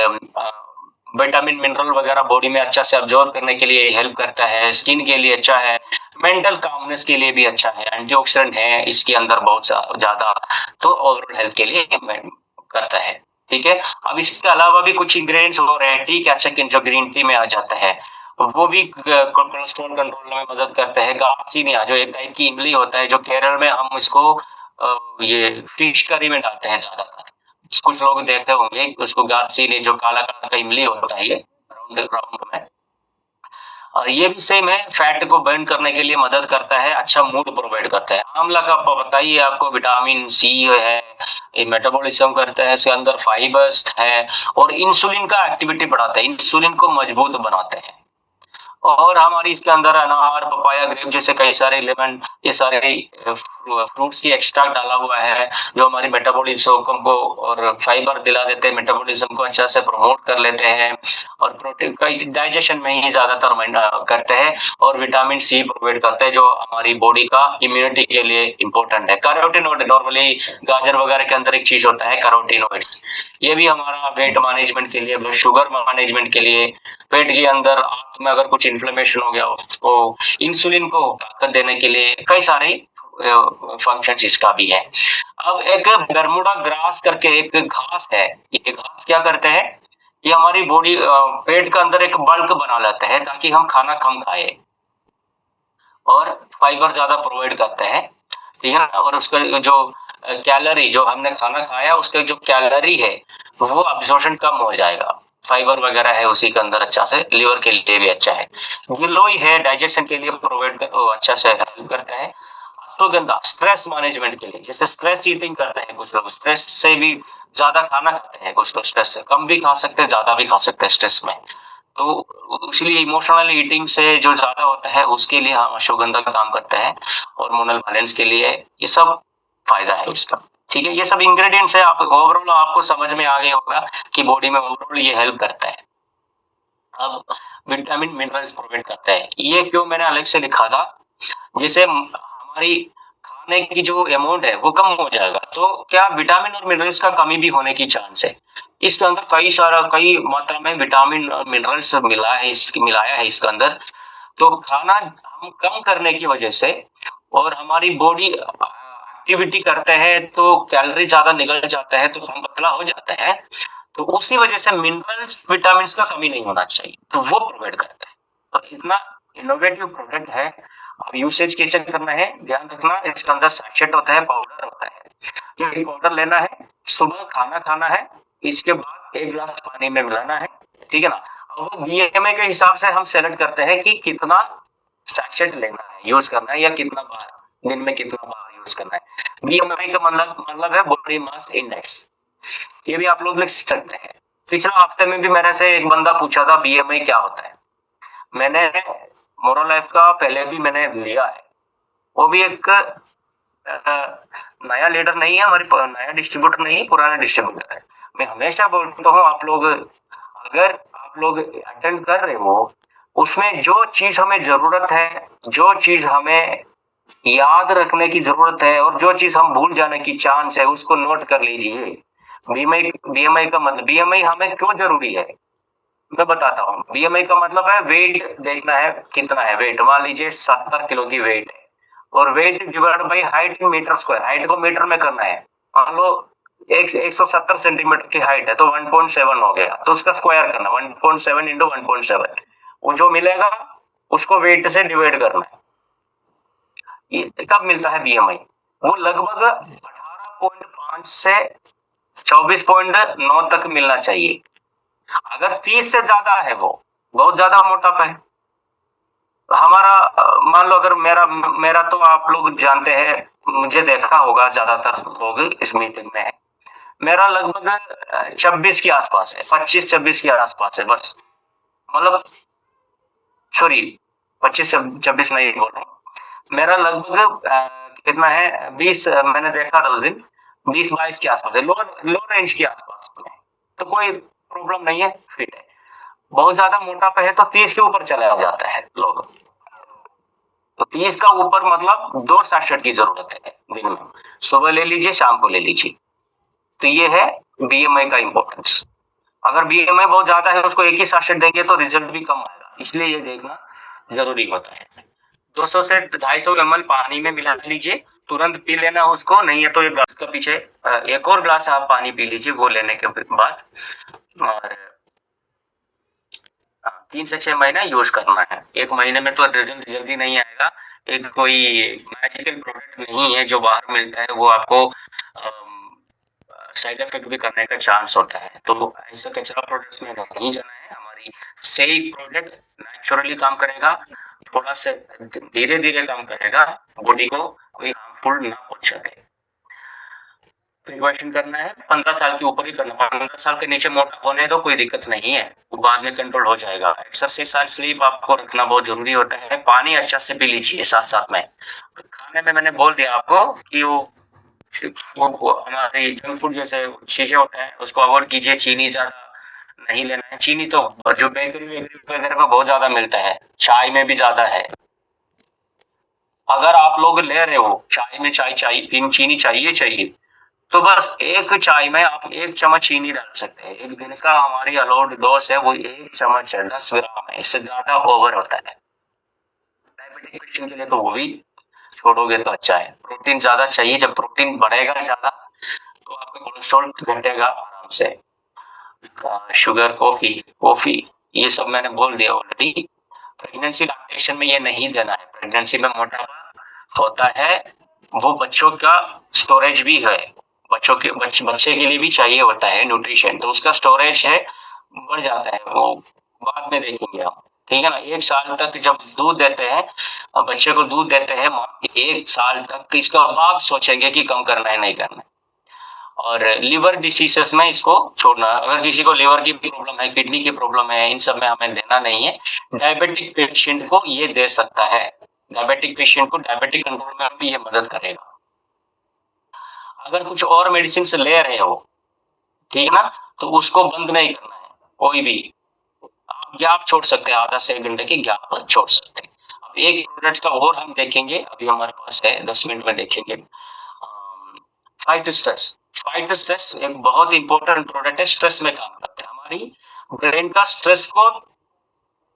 विटामिन मिनरल वगैरह बॉडी में अच्छा से अब्जॉर्ब करने के लिए हेल्प करता है। स्किन के लिए अच्छा है, मेंटल कामनेस के लिए भी अच्छा है, एंटीऑक्सीडेंट है इसके अंदर बहुत ज्यादा, तो ओवरऑल हेल्थ के लिए करता है। ठीक है, अब इसके अलावा भी कुछ इंग्रेडिएंट्स हो रहे हैं, ठीक है, अच्छा जो ग्रीन टी में आ जाता है वो भी कोलेस्ट्रॉल कंट्रोल में मदद करता है। गार्सिनिया जो एक टाइप की इमली होता है, जो केरल में हम इसको ये फिश करी में डालते हैं ज्यादातर, कुछ लोग देखते होंगे उसको, गार्सिनिया जो काला काला का इमली होता है ये राउंड राउंड में, और ये भी सेम है, फैट को बर्न करने के लिए मदद करता है, अच्छा मूड प्रोवाइड करता है। आंवला का बताइए आपको, विटामिन सी है, ये मेटाबॉलिज्म करता है, इसके अंदर फाइबर्स है, और इंसुलिन का एक्टिविटी बढ़ाता है, इंसुलिन को मजबूत बनाते हैं। और हमारी इसके अंदर अनार, पपाया, ग्रेप जैसे कई सारे लेमन, ये सारे फ्रूट्स की एक्सट्रैक्ट डाला हुआ है, जो हमारी मेटाबॉलिज्म को और फाइबर दिला देते हैं, मेटाबॉलिज्म को अच्छा से प्रमोट कर लेते हैं, और प्रोटीन का डाइजेशन में ही ज्यादातर करते हैं, और विटामिन सी प्रोवाइड करते हैं जो हमारी बॉडी का इम्यूनिटी के लिए इंपॉर्टेंट है। कैरोटीनॉइड, नॉर्मली गाजर वगैरह के अंदर एक चीज होता है कैरोटीनॉइड्स, ये भी हमारा वेट मैनेजमेंट के लिए, शुगर मैनेजमेंट के लिए, पेट के अंदर आंत में अगर कुछ इन्फ्लेमेशन हो गया उसको, इंसुलिन को ताकत देने के लिए, कई सारे फंक्शंस इसका भी है। अब एक बर्मुडा ग्रास करके एक घास है, ये घास क्या करते हैं, ये हमारी बॉडी पेट के अंदर एक बल्क बना लेते हैं ताकि हम खाना कम खाए, और फाइबर ज्यादा प्रोवाइड करते हैं, ठीक है ना। और उसका जो कैलोरी, जो हमने खाना खाया उसका जो कैलोरी है वो अब्जॉर्प्शन कम हो जाएगा, फाइबर वगैरह है उसी के अंदर, अच्छा से लिवर के लिए भी अच्छा है। गिलोय है, डाइजेशन के लिए प्रोवाइड अच्छा से हेल्प करता है। अश्वगंधा स्ट्रेस मैनेजमेंट के लिए, जैसे स्ट्रेस ईटिंग करते हैं कुछ लोग, स्ट्रेस से भी ज्यादा खाना खाते हैं कुछ तो स्ट्रेस से, कम भी खा सकते हैं, ज्यादा भी खा सकते हैं स्ट्रेस में। तो इसलिए इमोशनल ईटिंग से जो ज्यादा होता है उसके लिए हम अश्वगंधा का काम करते हैं, हार्मोनल बैलेंस के लिए ये सब फायदा है इसका। ठीक है, ये सब इंग्रेडिएंट्स है, आप ओवरऑल आपको समझ में आ गया होगा कि बॉडी में ओवरऑल ये हेल्प करता है। अब विटामिन मिनरल्स प्रोवाइड करता है, ये क्यों मैंने अलग से लिखा था, जिससे हमारी खाने की जो अमाउंट है वो कम हो जाएगा। तो क्या विटामिन और मिनरल्स का कमी भी होने की चांस है। इसके अंदर कई मात्रा में विटामिन और मिनरल्स मिलाया है इसके अंदर। तो खाना हम कम करने की वजह से और हमारी बॉडी एक्टिविटी करते हैं तो कैलोरी ज्यादा निकल जाता है, तो हम पतला हो जाते हैं। तो उसी वजह से मिनरल्स विटामिन का कमी नहीं होना चाहिए, तो वो प्रोवाइड करता है। तो इतना इनोवेटिव प्रोडक्ट है। अब यूसेज कैसे करना है ध्यान रखना, इसके अंदर सैचेट होता है, पाउडर होता है। ये पाउडर लेना है, सुबह खाना खाना है, इसके बाद 1 गिलास पानी में मिलाना है, ठीक है ना। अब वो बीएमआई के हिसाब से हम सेलेक्ट करते हैं कि कितना सैचेट लेना है, यूज करना है, या कितना बार दिन में कितना बार यूज करना है। बीएमआई का मतलब है बॉडी मास इंडेक्स। ये भी आप लोग लिख सकते हैं। पिछले हफ्ते में भी मेरे से एक बंदा पूछा था बीएमआई क्या होता है। मैंने मोरल लाइफ का पहले भी मैंने लिया है, वो भी एक नया लीडर नहीं है, हमारी नया डिस्ट्रीब्यूटर नहीं है, पुराना डिस्ट्रीब्यूटर है। मैं हमेशा बोलता हूँ आप लोग अगर आप लोग अटेंड कर रहे हो, उसमें जो चीज हमें जरूरत है, जो चीज हमें याद रखने की जरूरत है और जो चीज हम भूल जाने की चांस है उसको नोट कर लीजिए। बीएमआई का मतलब, बीएमआई हमें क्यों जरूरी है मैं बताता हूँ। बीएमआई का मतलब है वेट देखना है, कितना है वेट। मान लीजिए 70 किलो की वेट है और weight divide by height in meter square, height को मीटर में करना है। मान लो 170 सेंटीमीटर की हाइट है तो 1.7 हो गया, तो उसका स्क्वायर करना 1.7 इंटू 1.7, वो जो मिलेगा उसको वेट से डिवाइड करना है। ये कब मिलता है बीएमआई, वो लगभग 18.5 से 24.9 तक मिलना चाहिए। अगर 30 से ज्यादा है वो बहुत ज्यादा मोटापा है। हमारा मान लो अगर मेरा तो आप लोग जानते हैं, मुझे देखा होगा ज्यादातर लोग इस मीटिंग में है, मेरा लगभग 26 के आसपास है, 25-26 के आसपास है बस। मतलब सॉरी 25-26 नहीं बोल रहा हूँ, मेरा लगभग कितना है 20, मैंने देखा था उस दिन 20-22 के आसपास है, लो रेंज के आसपास में। तो कोई प्रॉब्लम नहीं है, फिट है। बहुत ज्यादा मोटापा है तो 30 के ऊपर चला जाता है लोग। तो 30 का ऊपर मतलब 2 सैचेट की जरूरत है दिन में, सुबह ले लीजिए शाम को ले लीजिए। तो ये है बीएमआई का इंपॉर्टेंस। अगर बीएमआई बहुत ज्यादा है उसको एक ही सैचेट देंगे तो रिजल्ट भी कम आएगा, इसलिए ये देखना जरूरी होता है। 200 से 250 ml पानी में मिला लीजिए, तुरंत पी लेना उसको, नहीं है तो एक ग्लास का पीछे एक और ग्लास आप पानी पी लीजिए वो लेने के बाद। और 3 से 6 महीना यूज करना है, 1 महीने में तो रिजल्ट जल्दी नहीं आएगा। एक कोई मैजिकल प्रोडक्ट नहीं है जो बाहर मिलता है, वो आपको साइड इफेक्ट भी करने का चांस होता है। तो ऐसे कचरा प्रोडक्ट्स में नहीं जाना है। हमारी सही प्रोडक्ट नेचुरली काम करेगा, थोड़ा सा धीरे धीरे काम करेगा, बॉडी को कोई हार्मफुल ना पहुंच सके। प्रिकॉशन करना है 15 साल के ऊपर ही करना, 15 साल के नीचे मोटा होने तो कोई दिक्कत नहीं है, वो बाद में कंट्रोल हो जाएगा। एक्सरसाइज और स्लीप आपको रखना बहुत जरूरी होता है। पानी अच्छा से पी लीजिए साथ साथ में। खाने में मैंने बोल दिया आपको कि वो हमारे जंक फूड जैसे चीजें होते हैं उसको अवॉइड कीजिए। चीनी ज्यादा नहीं लेना है, चीनी तो जो बेकरी वगैरह में बहुत ज्यादा मिलता है, चाय में भी ज्यादा है। अगर आप लोग ले रहे हो चाय में चीनी चाहिए तो बस एक चाय में आप 1 चम्मच चीनी डाल सकते हैं। एक दिन का हमारी अलाउड डोज है वो 1 चम्मच है, 10 ग्राम है, इससे ज्यादा ओवर होता है। डायबिटिक पेशेंट के लिए तो वो भी छोड़ोगे तो अच्छा है। प्रोटीन ज्यादा चाहिए, जब प्रोटीन बढ़ेगा ज्यादा तो आपका कोलेस्ट्रॉल घटेगा आराम से। शुगर, कॉफी ये सब मैंने बोल दिया ऑलरेडी। प्रेगनेंसी लैक्टेशन में ये नहीं देना है। प्रेगनेंसी में मोटापा होता है, वो बच्चों का स्टोरेज भी है, बच्चे के लिए भी चाहिए होता है न्यूट्रिशन, तो उसका स्टोरेज है बढ़ जाता है, वो बाद में देखेंगे हम। ठीक है ना। 1 साल तक जब दूध देते हैं, बच्चे को दूध देते हैं माँ, 1 साल तक इसका बाद सोचेंगे कि कम करना है नहीं करना है। और लिवर डिसीजेस में इसको छोड़ना। अगर किसी को लिवर की प्रॉब्लम है, किडनी की प्रॉब्लम है, इन सब में हमें देना नहीं है। डायबिटिक पेशेंट को ये दे सकता है, डायबिटिक पेशेंट को डायबिटिक कंट्रोल में भी ये मदद करेगा। अगर कुछ और मेडिसिन से ले रहे हो, ठीक है ना, तो उसको बंद नहीं करना है कोई भी। आप गैप छोड़ सकते हैं, आधा से 1 घंटे की गैप छोड़ सकते हैं। अब एक प्रोडक्ट का और हम देखेंगे, अभी हमारे पास है 10 मिनट में देखेंगे। Fight stress. फाइट स्ट्रेस एक बहुत इंपॉर्टेंट प्रोडक्ट है, स्ट्रेस में काम करते हैं। हमारी ब्रेन का स्ट्रेस को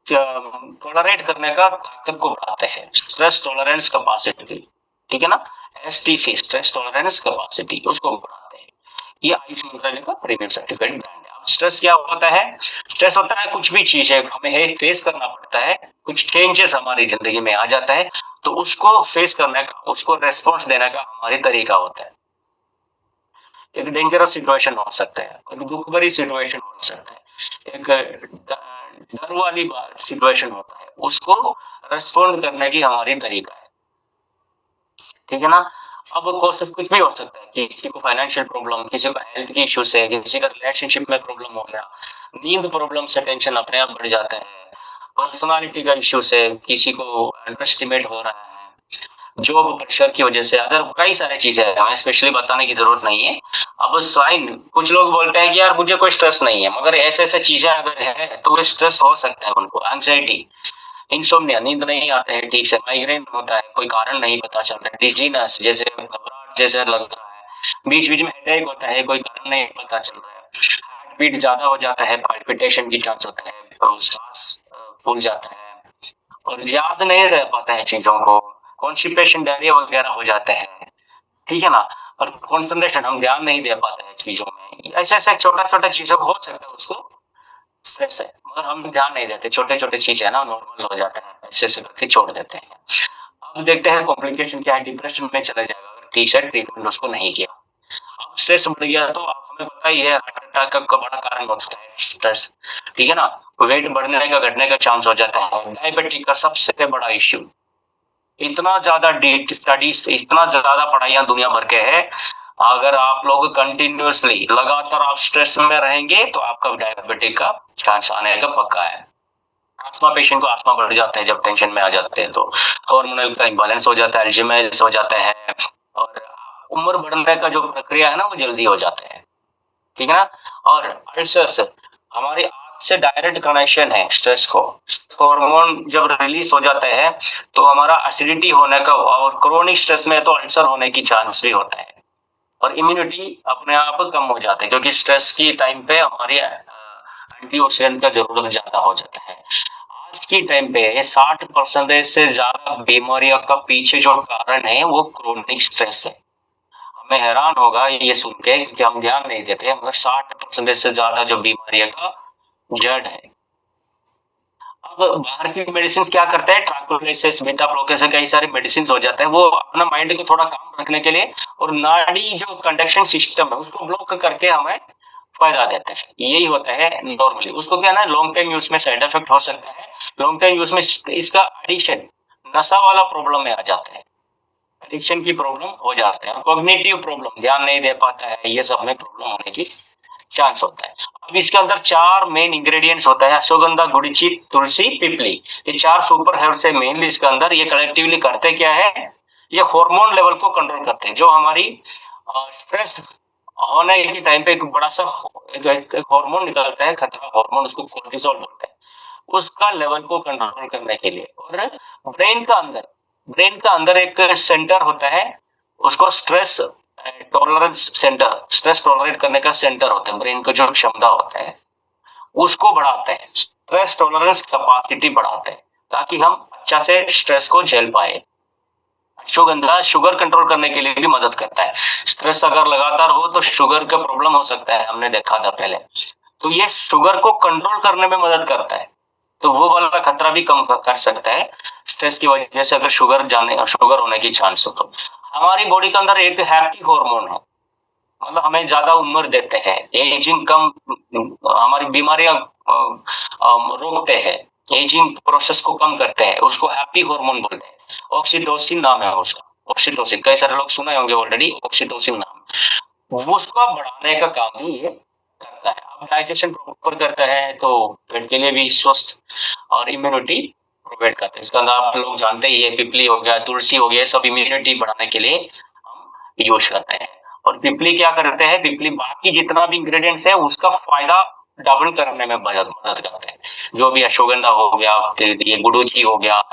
टॉलरेट करने का ताकत को बढ़ाते हैं, स्ट्रेस टॉलरेंस कैपेसिटी, ठीक है ना, एसटीसी, स्ट्रेस टॉलरेंस कैपेसिटी, उसको बढ़ाते हैं। ये आयुष मंत्रालय का प्रीमियम सर्टिफाइड ब्रांड है। अब स्ट्रेस क्या होता है? स्ट्रेस होता है कुछ भी चीज है, हमें फेस करना पड़ता है, कुछ चेंजेस हमारी जिंदगी में आ जाता है, तो उसको फेस करने का, उसको रेस्पॉन्स देने का हमारी तरीका होता है। एक डेंजरस सिचुएशन हो सकता है, एक दुख भरी सिचुएशन हो सकता है, एक डर वाली सिचुएशन होता है, उसको रेस्पॉन्ड करने की हमारी तरीका है, ठीक है ना। अब कोशिश कुछ भी हो सकता है, किसी को फाइनेंशियल प्रॉब्लम, किसी को हेल्थ की इश्यूज है, किसी का रिलेशनशिप में प्रॉब्लम हो गया, नींद प्रॉब्लम से टेंशन अपने आप बढ़ जाता है, पर्सनालिटी का इश्यूज है, किसी को अंडरएस्टिमेट हो रहा है, जॉब प्रेशर की वजह से, अदर कई सारी चीजें हैं, हमें स्पेशली बताने की जरूरत नहीं है। अब स्वाइन, कुछ लोग बोलते हैं कि यार मुझे कोई स्ट्रेस नहीं है, मगर ऐसे ऐसे चीजें अगर है तो वो स्ट्रेस हो सकता है उनको। एंजाइटी, इंसोम्निया, नींद नहीं आते है ठीक से, माइग्रेन होता है, कोई कारण नहीं पता चल रहा है, डिजीनेस जैसे घबराहट जैसे लग रहा है, बीच बीच में हेडेक होता है, कोई कारण नहीं पता चल रहा है, हार्ट बीट ज्यादा हो जाता है, पाल्पिटेशन की चांस होता है, तो सांस फूल जाता है, और याद नहीं रह पाता है चीजों को, कॉन्स्टिपेशन, डायरिया वगैरह हो जाता है, ठीक है ना, और कॉन्सेंट्रेशन, हम ध्यान नहीं दे पाते हैं चीजों में। ऐसे ऐसे छोटा छोटा चीजों को हो सकता है उसको स्ट्रेस है, मगर हम ध्यान नहीं देते, छोटे छोटे चीज है ना, नॉर्मल हो जाता है, ऐसे ऐसे करके छोड़ देते हैं। अब देखते हैं कॉम्प्लिकेशन क्या है, डिप्रेशन में चला जाएगा अगर ठीक से ट्रीटमेंट उसको नहीं किया। अब स्ट्रेस बढ़ गया तो आप हमें पता ही है, हार्ट अटैक का बड़ा कारण होता है स्ट्रेस, ठीक है ना, वेट बढ़ने का घटने का चांस हो जाता है, डायबिटीज का सबसे बड़ा इश्यू, इतना ज्यादा स्टडीज, इतना ज्यादा पढ़ाइयां दुनिया भर के है, अगर आप लोग कंटिन्यूअसली लगातार आप स्ट्रेस में रहेंगे तो आपका डायबिटीज का चांस आने का पक्का है। आस्मा पेशेंट को आस्मा बढ़ जाता है जब टेंशन में आ जाते हैं, तो हार्मोनल का इम्बैलेंस हो जाता है, अल्जाइमर हो जाता है, और उम्र बढ़ने का जो प्रक्रिया है ना वो जल्दी हो जाता है, ठीक है ना। और अल्सर्स, हमारी आंत से डायरेक्ट कनेक्शन है स्ट्रेस को, हार्मोन जब रिलीज हो जाता है तो हमारा एसिडिटी होने का, और क्रोनिक स्ट्रेस में तो अल्सर होने की चांस भी होता है, और इम्यूनिटी अपने आप कम हो जाता है, क्योंकि स्ट्रेस की टाइम पे हमारी एंटीऑक्सीडेंट का जरूरत ज्यादा हो जाता है। आज की टाइम पे 60% से ज्यादा बीमारियों का पीछे जो कारण है वो क्रोनिक स्ट्रेस है। हमें हैरान होगा ये सुन के कि हम ध्यान नहीं देते, मगर 60% से ज्यादा जो बीमारियों का जड़ है। अब बाहर की मेडिसिन क्या करते हैं, ट्रैंक्विलाइजर्स, बीटा ब्लॉकर्स, कई सारे मेडिसिन हो जाते हैं, वो अपना माइंड को थोड़ा काम रखने के लिए, और नाड़ी जो कंडक्शन सिस्टम है उसको ब्लॉक करके हमें फायदा देते हैं, यही होता है नॉर्मली। उसको क्या ना, लॉन्ग टाइम यूज में साइड इफेक्ट हो सकता है, लॉन्ग टाइम यूज में इसका एडिक्शन, नशा वाला प्रॉब्लम में आ जाता है, एडिक्शन की प्रॉब्लम हो जाता है, कॉग्निटिव प्रॉब्लम, ध्यान नहीं दे पाता है, ये सब में प्रॉब्लम होने की चांस होता है। अब इसके अंदर 4 मेन इंग्रेडिएंट्स होता है, अश्वगंधा, गुड़ची, तुलसी, पिपली, ये 4 सुपर हर्ब्स है मेनली इसके अंदर। ये कलेक्टिवली करते क्या है, ये हार्मोन लेवल को कंट्रोल करते हैं, जो हमारी स्ट्रेस होने के टाइम पे एक बड़ा सा एक हार्मोन निकलता है, खतरा हार्मोन, उसको कोर्टिसोल बोलते हैं, उसका लेवल को कंट्रोल करने के लिए। और ब्रेन का अंदर एक सेंटर होता है, उसको stress tolerance centre, stress tolerate करने का सेंटर होता है, ब्रेन का जो क्षमता होता है उसको बढ़ाते हैं, स्ट्रेस टॉलरेंस कैपेसिटी बढ़ाते हैं, ताकि हम अच्छा से स्ट्रेस को झेल पाए। अश्वगंधा शुगर कंट्रोल करने के लिए भी मदद करता है, स्ट्रेस अगर लगातार हो तो शुगर का प्रॉब्लम हो सकता है, हमने देखा था पहले, तो ये शुगर को कंट्रोल करने में मदद करता है, तो वो वाला खतरा भी कम कर सकता है स्ट्रेस की वजह से, अगर शुगर होने की चांस हो तो। हमारी बॉडी के अंदर एक हैप्पी हार्मोन है, मतलब हमें ज्यादा उम्र देते हैं, एजिंग कम, हमारी बीमारियां रोकते हैं, एजिंग प्रोसेस को कम करते हैं, उसको हैप्पी हार्मोन बोलते हैं, ऑक्सीटोसिन नाम है उसका, ऑक्सीटोसिन, कई सारे लोग सुने होंगे ऑलरेडी, ऑक्सीटोसिन नाम। उसको बढ़ाने का काम भी ये करता है। अब डाइजेशन प्रॉपर करता है तो पेट के लिए भी स्वस्थ और इम्यूनिटी प्रोवाइड करता है। इसका अंदर आप लोग जानते ही है, पिपली हो गया, तुलसी हो गया, सब इम्यूनिटी बढ़ाने के लिए हम यूज करते हैं। और पिपली क्या करते हैं, पिपली बाकी जितना भी इंग्रेडिएंट्स है उसका फायदा डबल करने में मदद मदद करते हैं। जो भी अश्वगंधा हो गया, ये गुडुचि हो गया,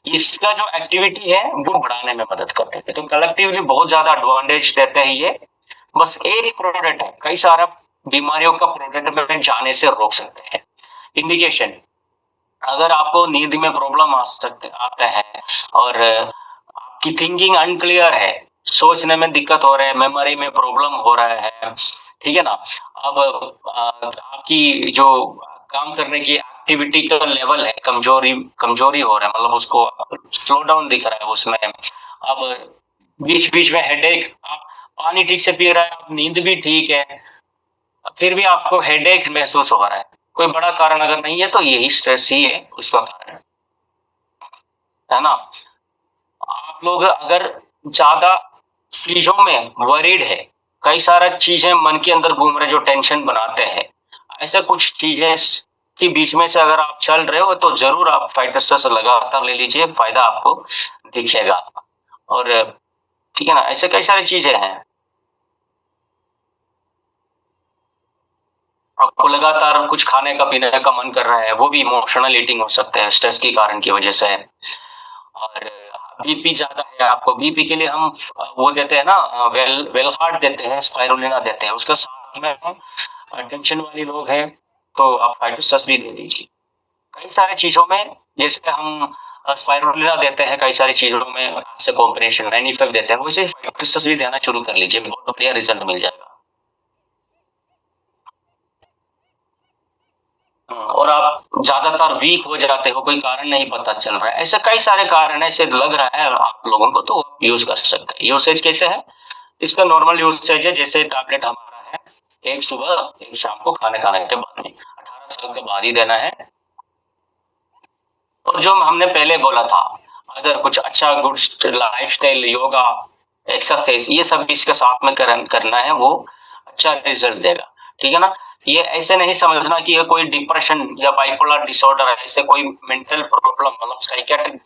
इसका जो एक्टिविटी है वो बढ़ाने में मदद करते हैं। तो कलेक्टिवली बहुत ज्यादा एडवांटेज देते हैं ये। बस एक प्रोडक्ट है, कई सारा बीमारियों का प्रोडक्ट में जाने से रोक सकते हैं। इंडिकेशन, अगर आपको नींद में प्रॉब्लम आता है और आपकी थिंकिंग अनक्लियर है, सोचने में दिक्कत हो रहा है, मेमोरी में प्रॉब्लम हो रहा है, ठीक है ना। अब आपकी जो काम करने की एक्टिविटी का लेवल है, कमजोरी कमजोरी हो रहा है, मतलब उसको स्लो डाउन दिख रहा है उसमें। अब बीच बीच में हेडेक, आप पानी ठीक से पी रहे हैं, आप नींद भी ठीक है, फिर भी आपको हेडेक महसूस हो रहा है, कोई बड़ा कारण अगर नहीं है तो यही स्ट्रेस ही है उसका कारण, है ना। आप लोग अगर ज्यादा चीजों में वरीड है, कई सारा चीजें मन के अंदर घूम रहे जो टेंशन बनाते हैं, ऐसा कुछ चीजें के बीच में से अगर आप चल रहे हो तो जरूर आप फाइटोस्ट्रेस लगातार ले लीजिए, फायदा आपको दिखेगा। और ठीक है ना, ऐसे कई सारी चीजें हैं। आपको लगातार कुछ खाने का पीने का मन कर रहा है, वो भी इमोशनल ईटिंग हो सकता है स्ट्रेस के कारण की वजह से। और बीपी ज्यादा है, आपको बीपी के लिए हम वो देते हैं ना, वेलहार्ड देते हैं, स्पाइरुलिना देते हैं, उसके साथ में हम टेंशन वाले लोग हैं तो आप फाइटोस्ट्रेस भी दे दीजिए। कई सारी चीजों में जैसे हम स्पाइरुलिना देते हैं, कई सारी चीजों में से कॉम्बिनेशन 95 देते हैं, वैसे फाइटोस्ट्रेस भी देना शुरू कर लीजिए, बहुत बढ़िया रिजल्ट मिल जाएगा। और आप ज्यादातर वीक हो जाते हो, कोई कारण नहीं पता चल रहा है, ऐसे कई सारे कारण ऐसे लग रहा है आप लोगों को, तो यूज कर सकते हैं। यूसेज कैसे है, इसका नॉर्मल यूसेज है जैसे टैबलेट हमारा है, एक सुबह एक शाम को खाने खाने के बाद में, 18 साल के बाद ही देना है। और जो हमने पहले बोला था, अगर कुछ अच्छा गुड लाइफस्टाइल, योगा, एक्सरसाइज, ये सब इसके साथ में करना है, वो अच्छा रिजल्ट देगा, ठीक है ना। ये ऐसे नहीं समझना कि ये कोई डिप्रेशन या बाइपोलर डिसऑर्डर है, ऐसे कोई मेंटल प्रॉब्लम, मतलब साइकेट्रिक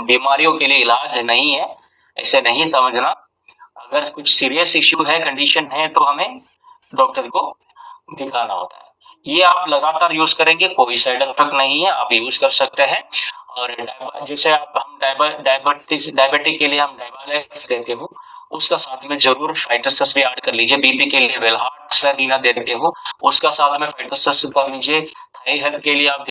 बीमारियों के लिए इलाज नहीं है, ऐसे नहीं समझना। अगर कुछ सीरियस इश्यू है, कंडीशन है, तो हमें डॉक्टर को दिखाना होता है। ये आप लगातार यूज करेंगे, कोई साइड इफेक्ट नहीं है, आप यूज कर सकते हैं। और जैसे आप हम डायबिटिक के लिए हम डायबालेक देते हो, उसका साथ में जरूर फाइटोस्ट्रेस भी ऐड कर लीजिए। बीपी के लिए वेलहार्ड स्पेरुलिना देते हो, उसका साथ में फाइटोस्ट्रेस कर लीजिए। थाई हेल्थ के लिए आप